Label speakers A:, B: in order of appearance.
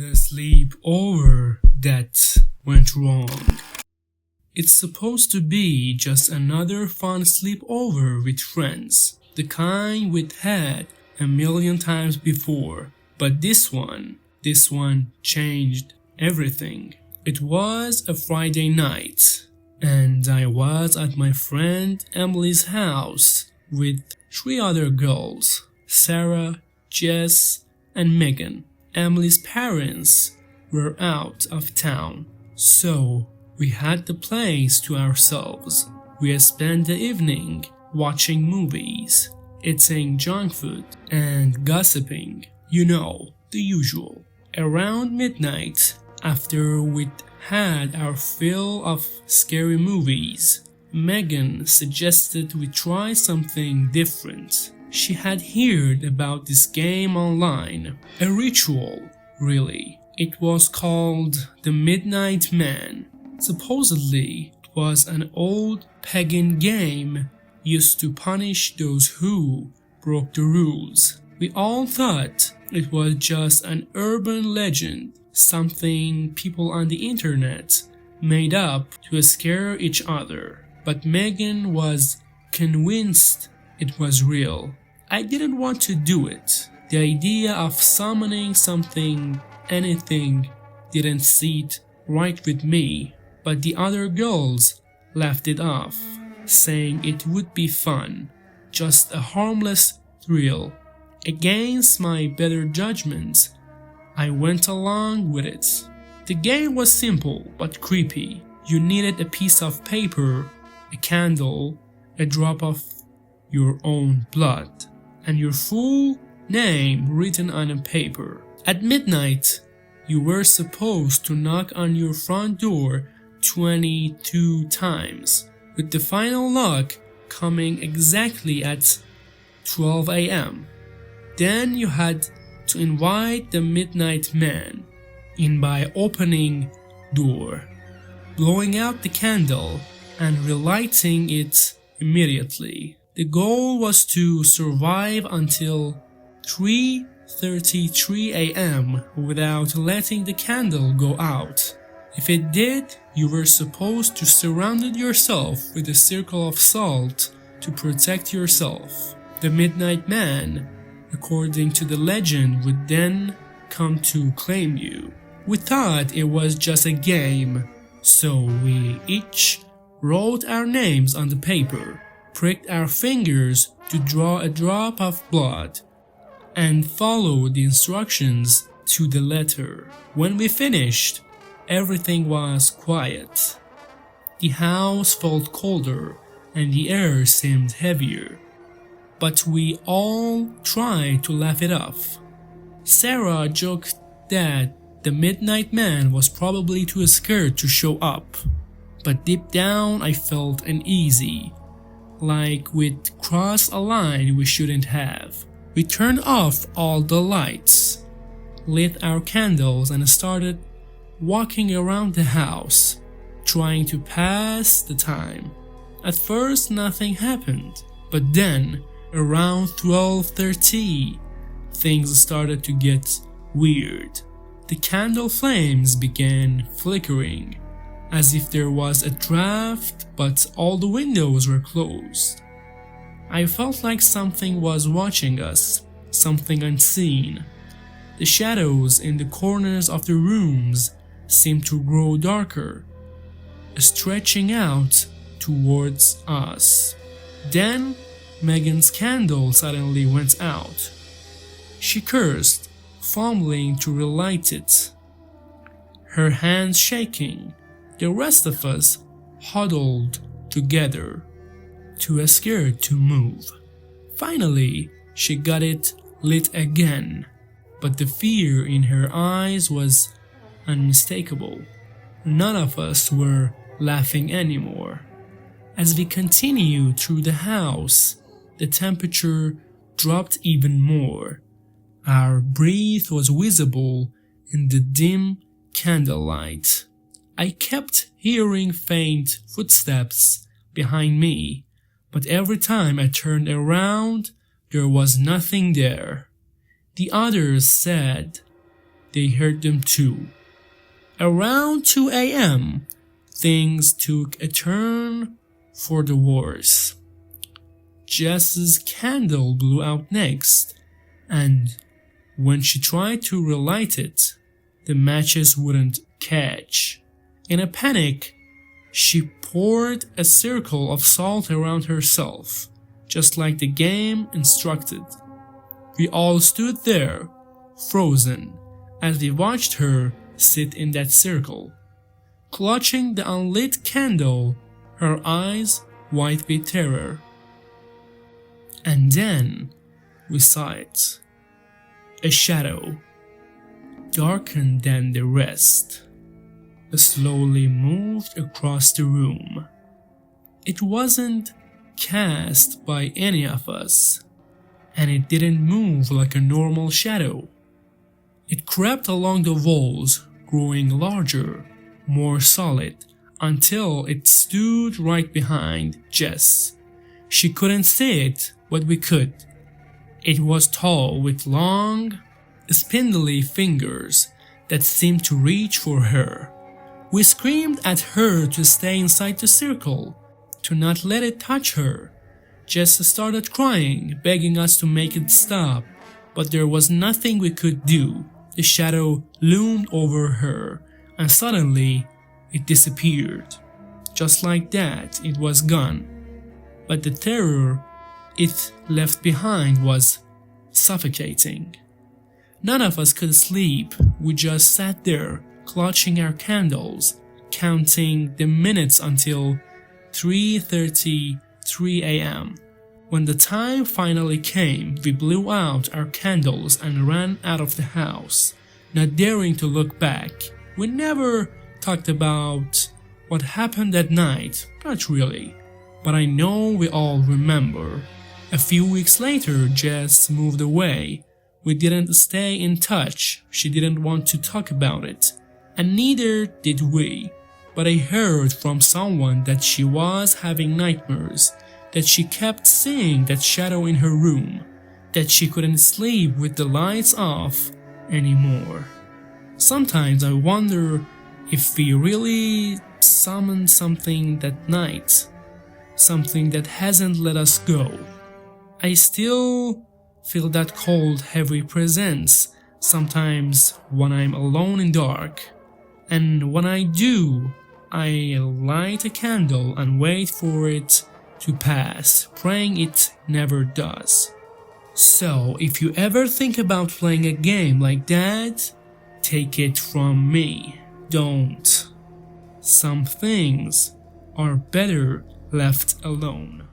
A: The sleepover that went wrong. It's supposed to be just another fun sleepover with friends, the kind we'd had a million times before. But this one changed everything. It was a Friday night, and I was at my friend Emily's house with 3 other girls, Sarah, Jess, and Megan. Emily's parents were out of town, so we had the place to ourselves. We had spent the evening watching movies, eating junk food, and gossiping. You know, the usual. Around midnight, after we'd had our fill of scary movies, Megan suggested we try something different. She had heard about this game online, a ritual, really. It was called the Midnight Man. Supposedly, it was an old pagan game used to punish those who broke the rules. We all thought it was just an urban legend, something people on the internet made up to scare each other. But Megan was convinced it was real. I didn't want to do it. The idea of summoning anything, didn't sit right with me. But the other girls laughed it off, saying it would be fun, just a harmless thrill. Against my better judgment, I went along with it. The game was simple but creepy. You needed a piece of paper, a candle, a drop of your own blood, and your full name written on a paper. At midnight, you were supposed to knock on your front door 22 times, with the final knock coming exactly at 12 a.m. Then you had to invite the Midnight Man in by opening door, blowing out the candle, and relighting it immediately. The goal was to survive until 3:33 a.m. without letting the candle go out. If it did, you were supposed to surround yourself with a circle of salt to protect yourself. The Midnight Man, according to the legend, would then come to claim you. We thought it was just a game, so we each wrote our names on the paper, pricked our fingers to draw a drop of blood, and followed the instructions to the letter. When we finished, everything was quiet. The house felt colder and the air seemed heavier, but we all tried to laugh it off. Sarah joked that the Midnight Man was probably too scared to show up, but deep down I felt uneasy, like we'd crossed a line we shouldn't have. We turned off all the lights, lit our candles, and started walking around the house, trying to pass the time. At first nothing happened, but then around 12:30 things started to get weird. The candle flames began flickering, as if there was a draft, but all the windows were closed. I felt like something was watching us, something unseen. The shadows in the corners of the rooms seemed to grow darker, stretching out towards us. Then Megan's candle suddenly went out. She cursed, fumbling to relight it, her hands shaking. The rest of us huddled together, too scared to move. Finally, she got it lit again, but the fear in her eyes was unmistakable. None of us were laughing anymore. As we continued through the house, the temperature dropped even more. Our breath was visible in the dim candlelight. I kept hearing faint footsteps behind me, but every time I turned around, there was nothing there. The others said they heard them too. Around 2 a.m., things took a turn for the worse. Jess's candle blew out next, and when she tried to relight it, the matches wouldn't catch. In a panic, she poured a circle of salt around herself, just like the game instructed. We all stood there, frozen, as we watched her sit in that circle, clutching the unlit candle, her eyes wide with terror. And then we saw it. A shadow, darker than the rest, slowly moved across the room. It wasn't cast by any of us, and it didn't move like a normal shadow. It crept along the walls, growing larger, more solid, until it stood right behind Jess. She couldn't see it, but we could. It was tall with long, spindly fingers that seemed to reach for her. We screamed at her to stay inside the circle, to not let it touch her. Jess started crying, begging us to make it stop, but there was nothing we could do. The shadow loomed over her, and suddenly it disappeared. Just like that, it was gone. But the terror it left behind was suffocating. None of us could sleep. We just sat there, clutching our candles, counting the minutes until 3:33 a.m. When the time finally came, we blew out our candles and ran out of the house, not daring to look back. We never talked about what happened that night, not really, but I know we all remember. A few weeks later, Jess moved away. We didn't stay in touch. She didn't want to talk about it, and neither did we. But I heard from someone that she was having nightmares, that she kept seeing that shadow in her room, that she couldn't sleep with the lights off anymore. Sometimes I wonder if we really summoned something that night, something that hasn't let us go. I still feel that cold, heavy presence sometimes when I'm alone in dark, and when I do, I light a candle and wait for it to pass, praying it never does. So if you ever think about playing a game like that, take it from me, don't. Some things are better left alone.